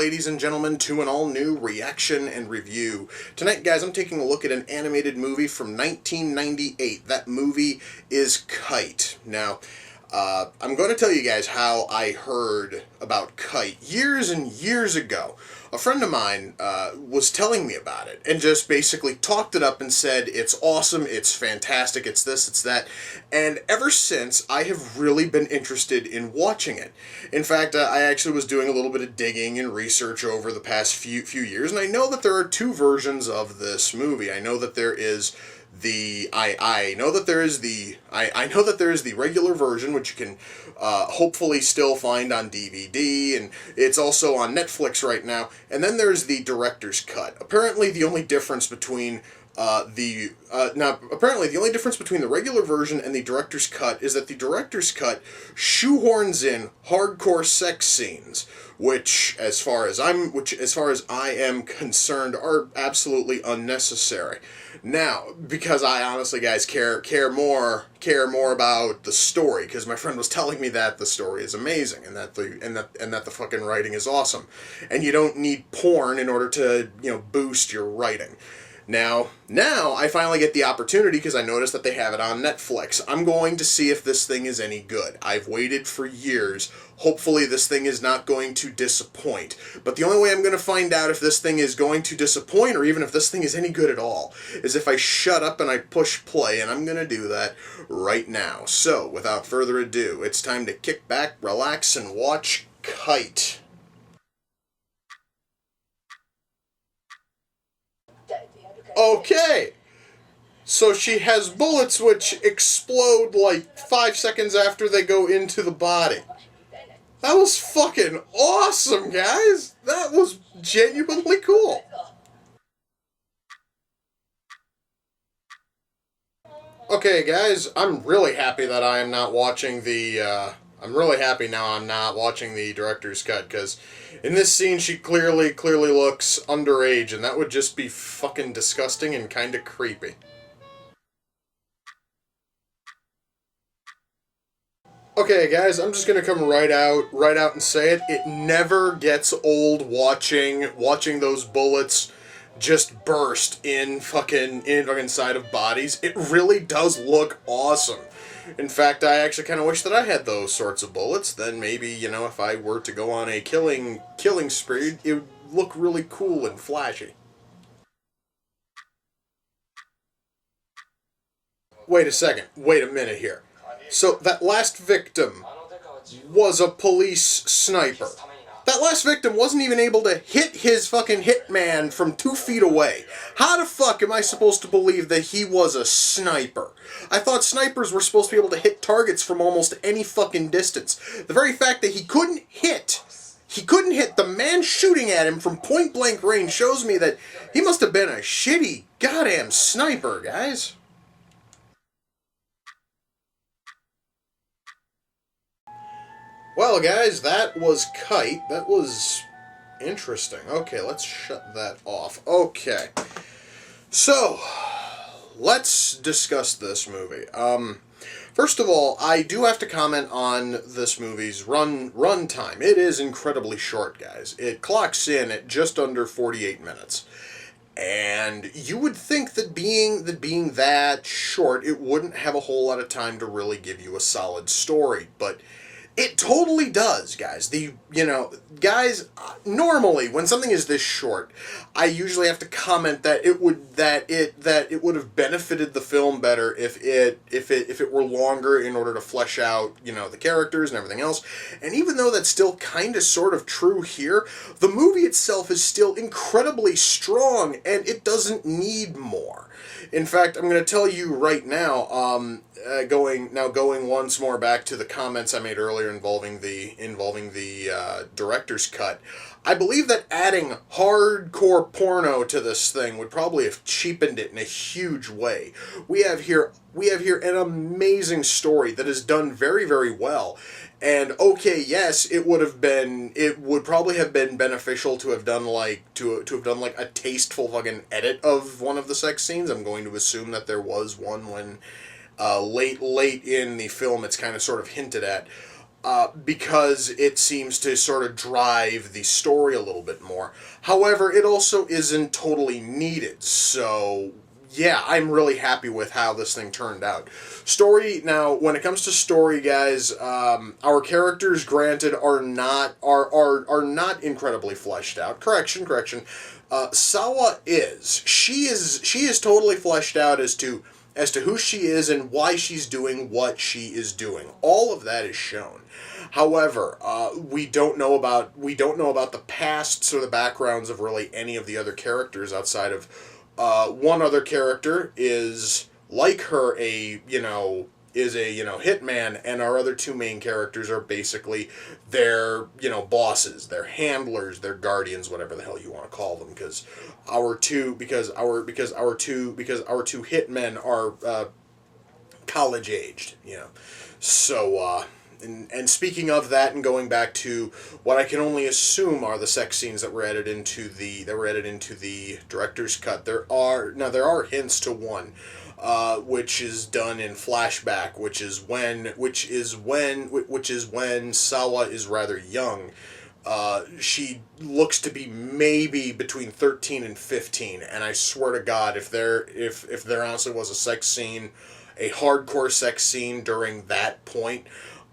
ladies and gentlemen, to an all-new reaction and review. Tonight, guys, I'm taking a look at an animated movie from 1998. That movie is Kite. Now, I'm going to tell you guys how I heard about Kite years and years ago. A friend of mine was telling me about it and just basically talked it up and said, it's awesome, it's fantastic, it's this, it's that. And ever since, I have really been interested in watching it. In fact, I actually was doing a little bit of digging and research over the past few years, and I know that there are two versions of this movie. I know that there is I know that there is the regular version, which you can hopefully still find on DVD, and it's also on Netflix right now. And then there's the director's cut. Apparently, the only difference between the regular version and the director's cut is that the director's cut shoehorns in hardcore sex scenes, which, as far as I am concerned, are absolutely unnecessary. Now, because I honestly, guys, care more about the story, because my friend was telling me that the story is amazing and that the fucking writing is awesome, and you don't need porn in order to, boost your writing. Now I finally get the opportunity because I noticed that they have it on Netflix. I'm going to see if this thing is any good. I've waited for years. Hopefully this thing is not going to disappoint. But the only way I'm going to find out if this thing is going to disappoint, or even if this thing is any good at all, is if I shut up and I push play, and I'm going to do that right now. So, without further ado, it's time to kick back, relax, and watch Kite. Okay, so she has bullets which explode like 5 seconds after they go into the body. That was fucking awesome, guys! That was genuinely cool. Okay, guys, I'm really happy that I am not watching the, I'm really happy now I'm not watching the director's cut, because in this scene she clearly looks underage, and that would just be fucking disgusting and kinda creepy. Okay, guys, I'm just gonna come right out and say it. It never gets old watching those bullets just burst in fucking inside of bodies. It really does look awesome. In fact, I actually kind of wish that I had those sorts of bullets. Then maybe, if I were to go on a killing spree, it would look really cool and flashy. Wait a second. Wait a minute here. So that last victim was a police sniper. That last victim wasn't even able to hit his fucking hitman from 2 feet away. How the fuck am I supposed to believe that he was a sniper? I thought snipers were supposed to be able to hit targets from almost any fucking distance. The very fact that he couldn't hit the man shooting at him from point-blank range shows me that he must have been a shitty goddamn sniper, guys. Well, guys, that was Kite. That was interesting. Okay, let's shut that off. Okay. So, let's discuss this movie. First of all, I do have to comment on this movie's run time. It is incredibly short, guys. It clocks in at just under 48 minutes. And you would think that being that short, it wouldn't have a whole lot of time to really give you a solid story, but it totally does, guys. Guys, normally when something is this short, I usually have to comment that it would have benefited the film better if it were longer in order to flesh out, the characters and everything else. And even though that's still kind of sort of true here, the movie itself is still incredibly strong, and it doesn't need more. In fact, I'm going to tell you right now, going once more back to the comments I made earlier involving the director's cut, I believe that adding hardcore porno to this thing would probably have cheapened it in a huge way. We have here an amazing story that is done very, very well. And okay, yes, it would probably have been beneficial to have done like a tasteful fucking edit of one of the sex scenes. I'm going to assume that there was one when late in the film it's kind of sort of hinted at. because it seems to sort of drive the story a little bit more. However, it also isn't totally needed, so yeah, I'm really happy with how this thing turned out. Story, now, when it comes to story, guys, our characters, granted, are not incredibly fleshed out. Correction. Sawa is. She is totally fleshed out as to who she is and why she's doing what she is doing. All of that is shown. However, we don't know about the pasts or the backgrounds of really any of the other characters outside of one other character is like her is a hitman, and our other two main characters are basically their bosses, their handlers, their guardians, whatever the hell you want to call them, because our two hitmen are college aged, so and speaking of that, and going back to what I can only assume are the sex scenes that were added into the director's cut, there are hints to one, which is done in flashback, which is when Sawa is rather young. She looks to be maybe between 13 and 15, and I swear to God, if there honestly was a sex scene, a hardcore sex scene during that point,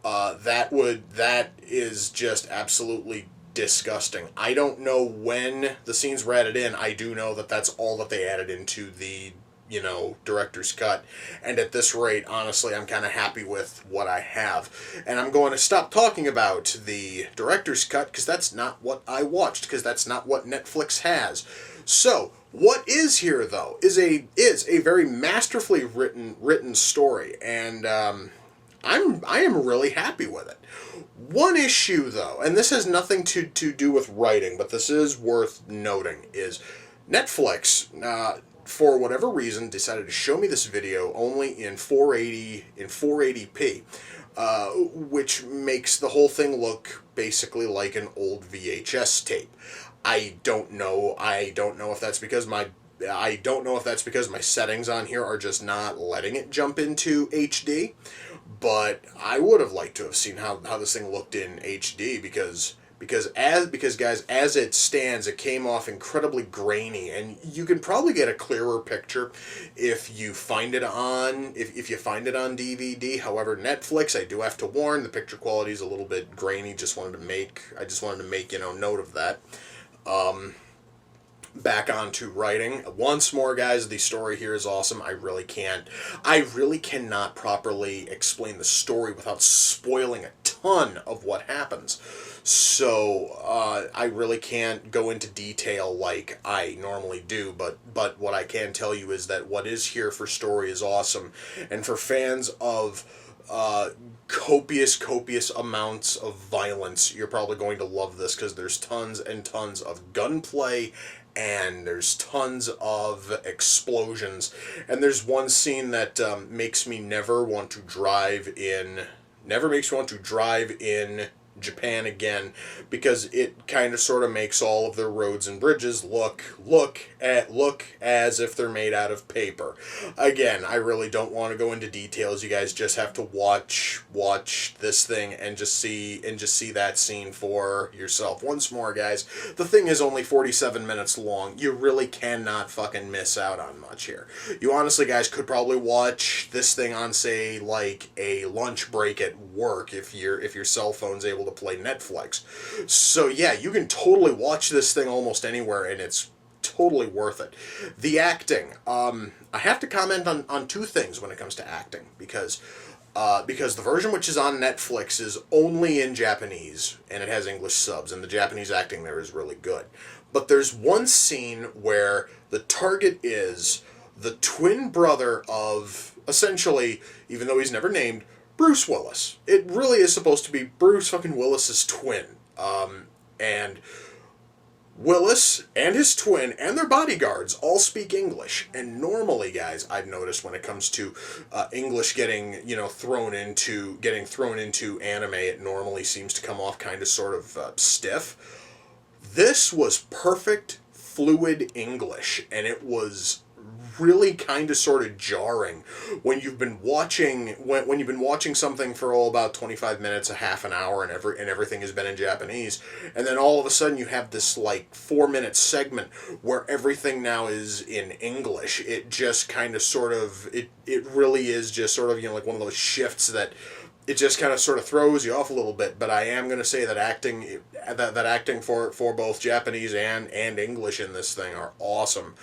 that is just absolutely disgusting. I don't know when the scenes were added in. I do know that that's all that they added into the director's cut, and at this rate, honestly, I'm kind of happy with what I have, and I'm going to stop talking about the director's cut because that's not what I watched, because that's not what Netflix has. So what is here, though, is a very masterfully written story, and I am really happy with it. One issue, though, and this has nothing to do with writing, but this is worth noting, is Netflix, for whatever reason, decided to show me this video only in 480p, which makes the whole thing look basically like an old VHS tape. I don't know if that's because my settings on here are just not letting it jump into HD, but I would have liked to have seen how this thing looked in HD, because guys, as it stands, it came off incredibly grainy, and you can probably get a clearer picture if you find it on if you find it on DVD. However, Netflix, I do have to warn, the picture quality is a little bit grainy. I just wanted to make note of that. Back onto writing. Once more, guys, the story here is awesome. I really cannot properly explain the story without spoiling a ton of what happens. So, I really can't go into detail like I normally do, but what I can tell you is that what is here for story is awesome. And for fans of copious amounts of violence, you're probably going to love this, because there's tons and tons of gunplay, and there's tons of explosions, and there's one scene that makes me never want to drive in Japan again, because it kind of sort of makes all of their roads and bridges look as if they're made out of paper. Again, I really don't want to go into details. You guys just have to watch this thing and just see that scene for yourself. Once more, guys, the thing is only 47 minutes long. You really cannot fucking miss out on much here. You honestly, guys, could probably watch this thing on, say, like a lunch break at work if your cell phone's able to play Netflix. So yeah, you can totally watch this thing almost anywhere, and it's totally worth it. The acting, I have to comment on two things when it comes to acting, because the version which is on Netflix is only in Japanese, and it has English subs, and the Japanese acting there is really good. But there's one scene where the target is the twin brother of, essentially, even though he's never named, Bruce Willis. It really is supposed to be Bruce fucking Willis's twin. And Willis and his twin and their bodyguards all speak English. And normally, guys, I've noticed when it comes to English getting thrown into anime, it normally seems to come off kind of sort of stiff. This was perfect, fluid English, and it was really kind of sort of jarring when you've been watching when you've been watching something for about 25 minutes, a half an hour, and everything has been in Japanese, and then all of a sudden you have this like 4 minute segment where everything now is in English. It just kind of sort of it really is just sort of, like one of those shifts that it just kind of sort of throws you off a little bit. But I am going to say that acting for both Japanese and English in this thing are awesome.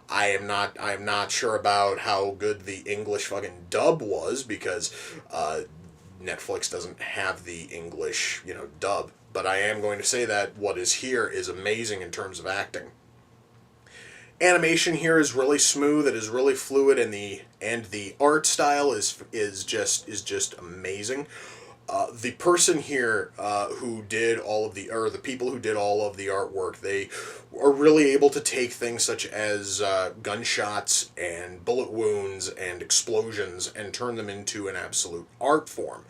I am not sure about how good the English fucking dub was, because Netflix doesn't have the English, dub. But I am going to say that what is here is amazing in terms of acting. Animation here is really smooth. It is really fluid, and the art style is just amazing. The person here who did all of the people who did all of the artwork, they are really able to take things such as gunshots and bullet wounds and explosions and turn them into an absolute art form.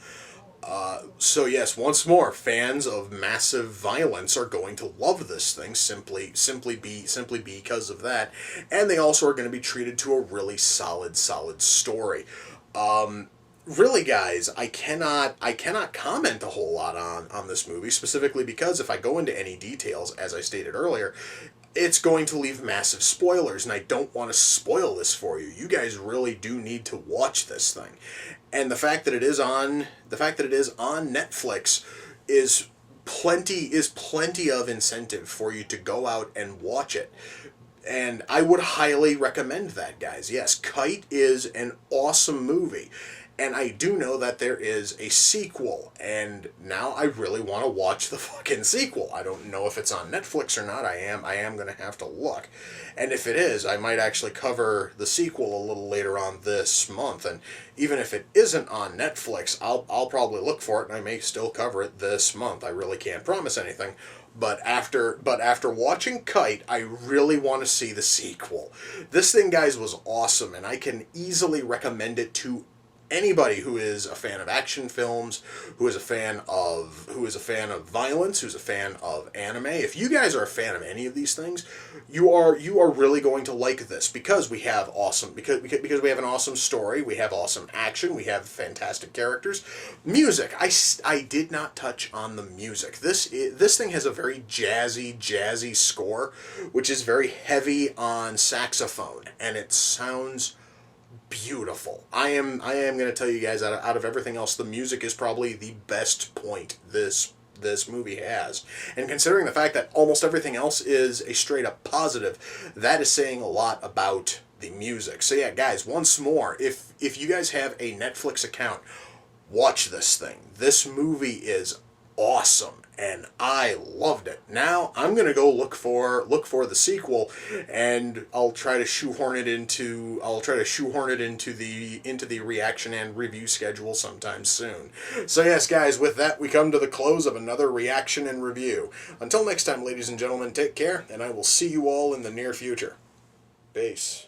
So yes, once more, fans of massive violence are going to love this thing simply because of that, and they also are going to be treated to a really solid story. Really, guys, I cannot comment a whole lot on this movie, specifically because if I go into any details, as I stated earlier, it's going to leave massive spoilers, and I don't want to spoil this for you. You guys really do need to watch this thing. And the fact that it is on Netflix is plenty of incentive for you to go out and watch it. And I would highly recommend that, guys. Yes, Kite is an awesome movie. And I do know that there is a sequel, and now I really want to watch the fucking sequel. I don't know if it's on Netflix or not. I am going to have to look. And if it is, I might actually cover the sequel a little later on this month. And even if it isn't on Netflix, I'll probably look for it, and I may still cover it this month. I really can't promise anything. But after watching Kite, I really want to see the sequel. This thing, guys, was awesome, and I can easily recommend it to anybody who is a fan of action films, who is a fan of violence, who's a fan of anime. If you guys are a fan of any of these things, you are really going to like this, because we have because we have an awesome story, we have awesome action, we have fantastic characters. Music, I did not touch on the music. This thing has a very jazzy score, which is very heavy on saxophone, and it sounds beautiful. I am going to tell you guys, out of everything else, the music is probably the best point this movie has. And considering the fact that almost everything else is a straight up positive, that is saying a lot about the music. So yeah, guys, once more, if you guys have a Netflix account, watch this thing. This movie is awesome, and I loved it. Now I'm gonna go look for the sequel, and I'll try to shoehorn it into the reaction and review schedule sometime soon. So yes, guys, with that we come to the close of another reaction and review. Until next time, ladies and gentlemen, take care, and I will see you all in the near future. Peace.